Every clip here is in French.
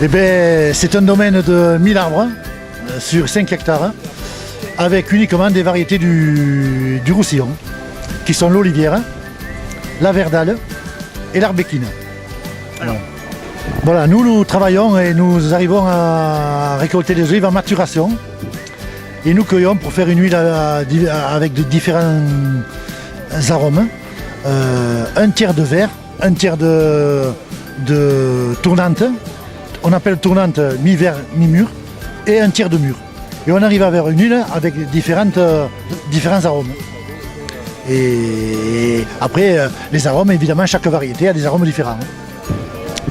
Eh bien, c'est un domaine de 1000 arbres sur 5 hectares avec uniquement des variétés du Roussillon qui sont l'olivière, la verdale et l'arbéquine. Voilà, nous travaillons et nous arrivons à récolter des olives en maturation et nous cueillons pour faire une huile avec de différents arômes. Un tiers de verre, un tiers de tournante, on appelle tournante mi-vert, mi-mûr, et un tiers de mûr. Et on arrive à faire une huile avec différents arômes. Et après, les arômes, évidemment, chaque variété a des arômes différents.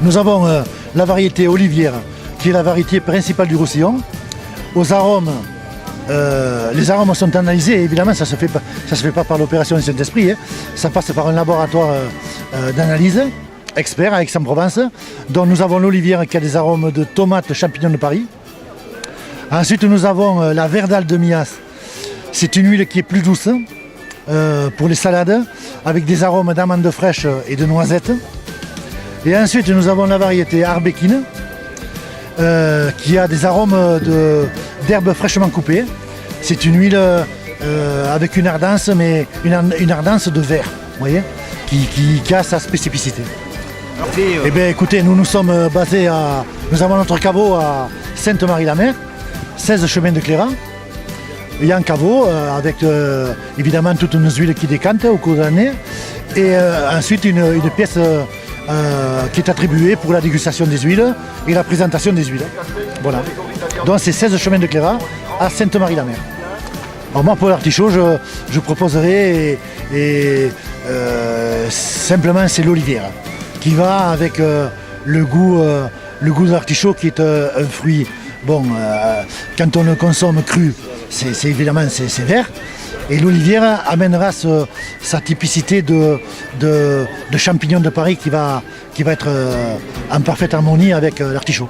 Nous avons la variété olivière, qui est la variété principale du Roussillon. Aux arômes, les arômes sont analysés, et évidemment, ça se fait pas par l'opération du Saint-Esprit, hein. Ça passe par un laboratoire d'analyse, expert à Aix-en-Provence, dont nous avons l'olivière qui a des arômes de tomates, champignons de Paris. Ensuite, nous avons la verdale de Mias. C'est une huile qui est plus douce pour les salades, avec des arômes d'amandes fraîches et de noisettes. Et ensuite, nous avons la variété arbéquine, qui a des arômes d'herbes fraîchement coupées. C'est une huile avec une ardence, mais une ardence de verre, vous voyez, qui a sa spécificité. Eh bien, écoutez, nous sommes basés nous avons notre caveau à Sainte-Marie-la-Mer, 16 chemins de Clérat. Il y a un caveau avec évidemment toutes nos huiles qui décantent au cours de l'année. Et ensuite une pièce qui est attribuée pour la dégustation des huiles et la présentation des huiles. Voilà. Donc c'est 16 chemins de Clérat à Sainte-Marie-la-Mer. Alors moi pour l'artichaut, je proposerai simplement c'est l'olivière qui va avec le goût de l'artichaut qui est un fruit. Bon, quand on le consomme cru, c'est évidemment c'est vert. Et l'olivière amènera sa typicité de champignons de Paris qui va être en parfaite harmonie avec l'artichaut.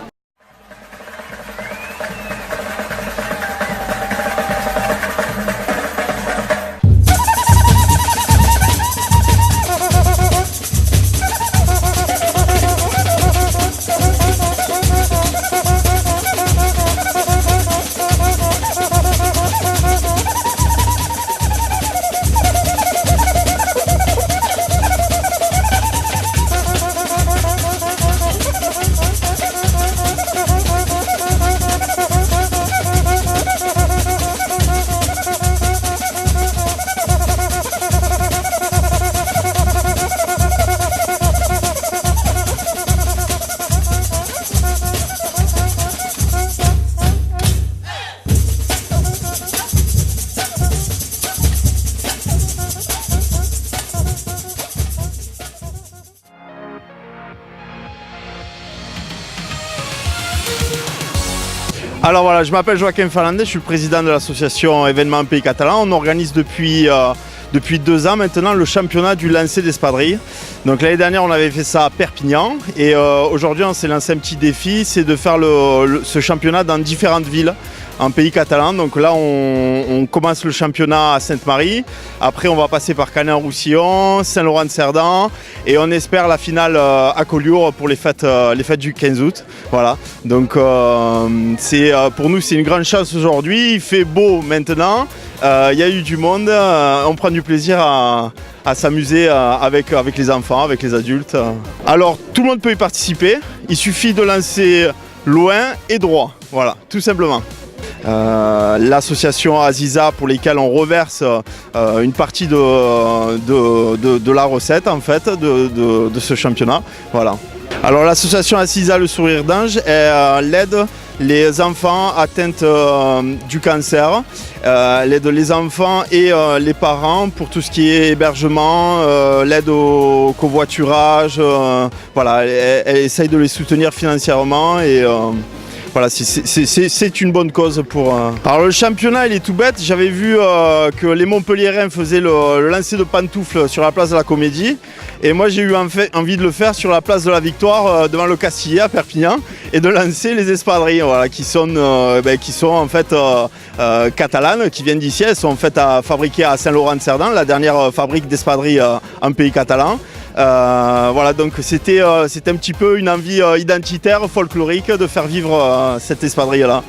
Alors voilà, je m'appelle Joaquin Fernandez, je suis le président de l'association Événements Pays Catalan. On organise depuis 2 ans maintenant le championnat du lancer d'espadrilles. Donc l'année dernière on avait fait ça à Perpignan et aujourd'hui on s'est lancé un petit défi, c'est de faire ce championnat dans différentes villes en Pays Catalan. Donc là on commence le championnat à Sainte-Marie, après on va passer par Canet-en-Roussillon, Saint-Laurent-de-Cerdan et on espère la finale à Collioure pour les fêtes du 15 août. Voilà, donc pour nous c'est une grande chance aujourd'hui, il fait beau maintenant, il y a eu du monde, on prend du plaisir à s'amuser avec les enfants, avec les adultes. Alors tout le monde peut y participer, il suffit de lancer loin et droit, voilà, tout simplement. L'association Aziza pour lesquelles on reverse une partie de la recette en fait de ce championnat. Voilà. Alors l'association Aziza Le Sourire d'Ange elle aide les enfants atteints du cancer, elle aide les enfants et les parents pour tout ce qui est hébergement, l'aide au covoiturage, voilà, elle essaye de les soutenir financièrement et voilà, c'est une bonne cause pour... Alors le championnat il est tout bête, j'avais vu que les Montpelliérains faisaient le lancer de pantoufles sur la place de la Comédie et moi j'ai eu envie de le faire sur la place de la Victoire devant le Castillet à Perpignan et de lancer les espadrilles, voilà, qui sont en fait catalanes, qui viennent d'ici, elles sont en fait fabriquées à Saint-Laurent-de-Cerdan, la dernière fabrique d'espadrilles en Pays Catalan. Voilà, donc c'était un petit peu une envie identitaire, folklorique, de faire vivre cette espadrille-là.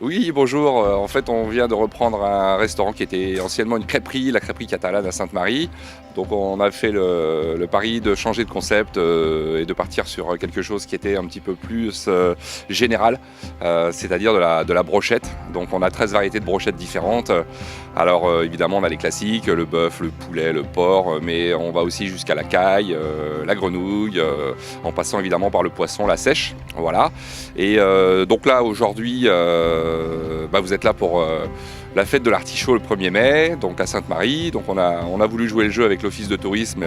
Oui, bonjour. En fait, on vient de reprendre un restaurant qui était anciennement une crêperie, la crêperie catalane à Sainte-Marie. Donc on a fait le pari de changer de concept et de partir sur quelque chose qui était un petit peu plus général, c'est-à-dire de la brochette. Donc on a 13 variétés de brochettes différentes. Alors évidemment, on a les classiques, le bœuf, le poulet, le porc, mais on va aussi jusqu'à la caille, la grenouille, en passant évidemment par le poisson, la sèche. Voilà. Et donc là, aujourd'hui, vous êtes là pour la fête de l'artichaut le 1er mai, donc à Sainte-Marie. Donc on a voulu jouer le jeu avec l'office de tourisme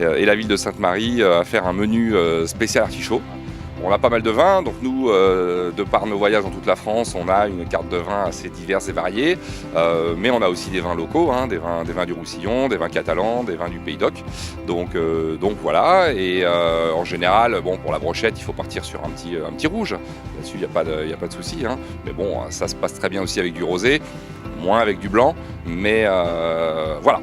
et la ville de Sainte-Marie à faire un menu spécial artichaut. On a pas mal de vins, donc nous, de par nos voyages dans toute la France, on a une carte de vins assez diverse et variée, mais on a aussi des vins locaux, hein, des vins du Roussillon, des vins catalans, des vins du Pays d'Oc. Donc voilà, et en général, bon, pour la brochette, il faut partir sur un petit rouge. Là-dessus, il n'y a pas de souci, hein. Mais bon, ça se passe très bien aussi avec du rosé, moins avec du blanc, mais voilà.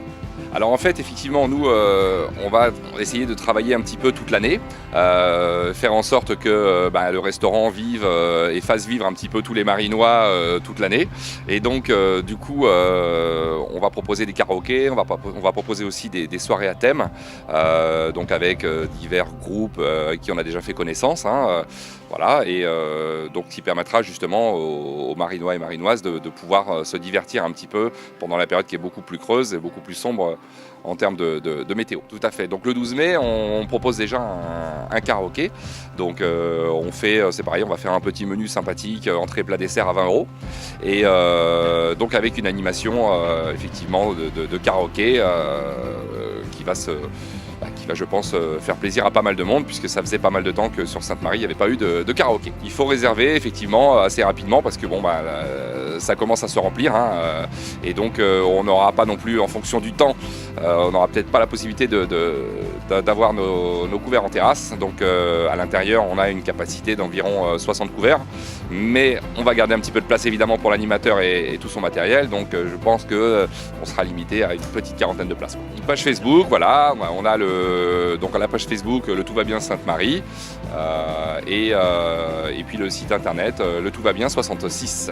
Alors en fait, effectivement, nous, on va essayer de travailler un petit peu toute l'année, faire en sorte que le restaurant vive et fasse vivre un petit peu tous les Marinois toute l'année. Et donc, du coup, on va proposer des karaokés, on va proposer aussi des soirées à thème, donc avec divers groupes avec qui on a déjà fait connaissance. Voilà, et donc qui permettra justement aux Marinois et Marinoises de pouvoir se divertir un petit peu pendant la période qui est beaucoup plus creuse et beaucoup plus sombre en termes de météo. Tout à fait. Donc le 12 mai, on propose déjà un karaoké. Donc c'est pareil, on va faire un petit menu sympathique, entrée, plat, dessert à 20 €. Et donc avec une animation effectivement de karaoké qui va, je pense, faire plaisir à pas mal de monde, puisque ça faisait pas mal de temps que sur Sainte-Marie, il n'y avait pas eu de karaoké. Il faut réserver effectivement assez rapidement, parce que ça commence à se remplir, hein, et donc on n'aura pas non plus, en fonction du temps, on n'aura peut-être pas la possibilité d'avoir nos couverts en terrasse. Donc à l'intérieur, on a une capacité d'environ 60 couverts, mais on va garder un petit peu de place évidemment pour l'animateur et tout son matériel. Donc je pense qu'on sera limité à une petite quarantaine de places. Une page Facebook, voilà, on a donc à la page Facebook Le Tout va bien Sainte-Marie, et puis le site internet Le Tout va bien 66.